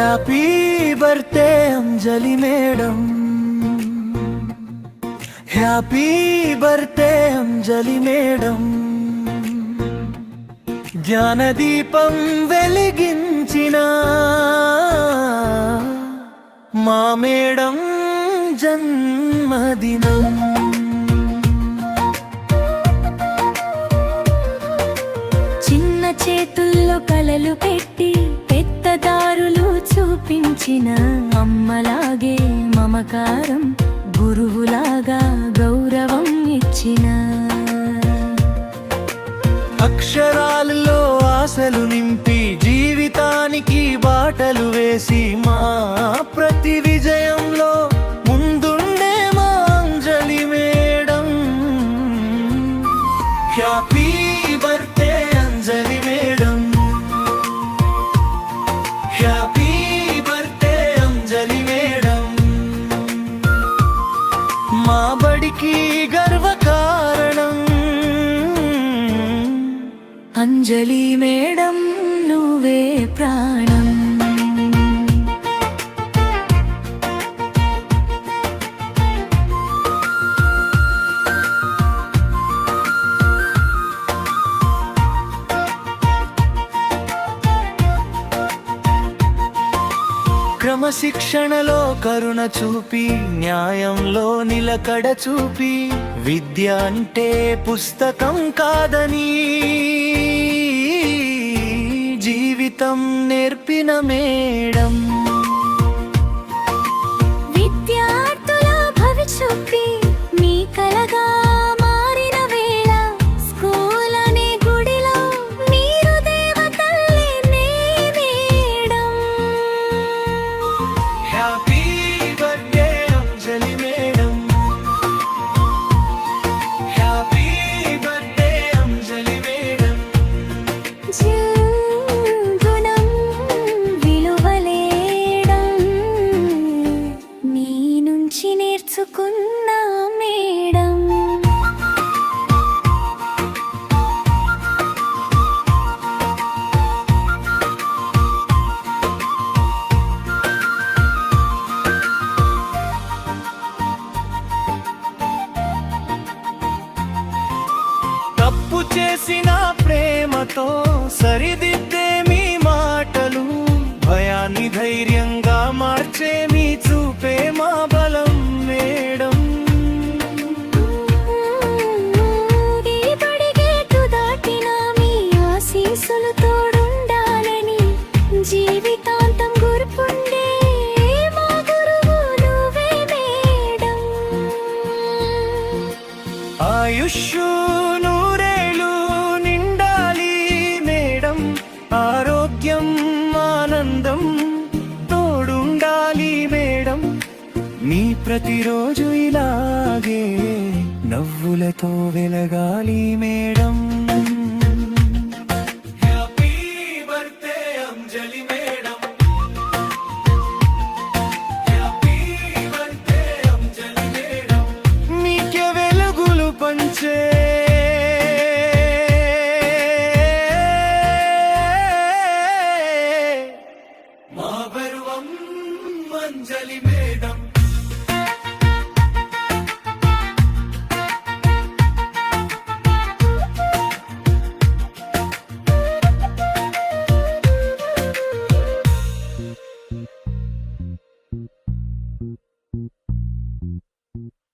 Happy birthday అంజలి madam, happy birthday అంజలి madam. జ్ఞానదీపం వెలిగించిన మా madam జన్మదినం. చిన్న చేతుల్లో కలలు పెట్టి పెద్ద దారులు చూపించిన అమ్మలాగే మమకారం, గురువులాగా గౌరవం ఇచ్చిన, అక్షరాలలో ఆశలు నింపి జీవితానికి బాటలు వేసి మా ప్రతి విజయంలో ముందుండే మా అంజలి మేడం. హ్యాపీ బర్త్డే అంజలి మేడం, హ్యాపీ బర్త్డే అంజలి మేడం. మా బడికి గర్వకారణం అంజలి మేడం, నువ్వే ప్రాణం. క్రమశిక్షణలో కరుణ చూపి, న్యాయంలో నిలకడ చూపి, విద్య అంటే పుస్తకం కాదని జీవితం నేర్పిన మేడం. విద్యార్థుల భవి చూపి నీ కలగా మారిన వేళ, స్కూల్ అనే గుడిలో మీరు దేవతల్లే నే మేడం. హ్యాపీ బర్త్డే అంజలి మేడం, హ్యాపీ బర్త్డే అంజలి మేడం. గుణం విలువలేడం నీ నుంచి నేర్చుకున్నా మేడం. తప్పు చేసిన ప్రేమతో సరిదిద్దే మీ మాటలు, భయాన్ని ధైర్యంగా మార్చే మీ చూపే మా బలం మేడం. ఈ పడిగేటు దాటిన మీ ఆశీస్సులు తోడుండాలని జీవితాంతం గుర్తుండే మా గురువు నువ్వే మేడం. ఆయుష్ నూరేళ్ళు నిండాలి మేడం, ఆరోగ్యం ఆనందం తోడుండాలి మేడం. మీ ప్రతిరోజు ఇలాగే నవ్వులతో వెలగాలి మేడం.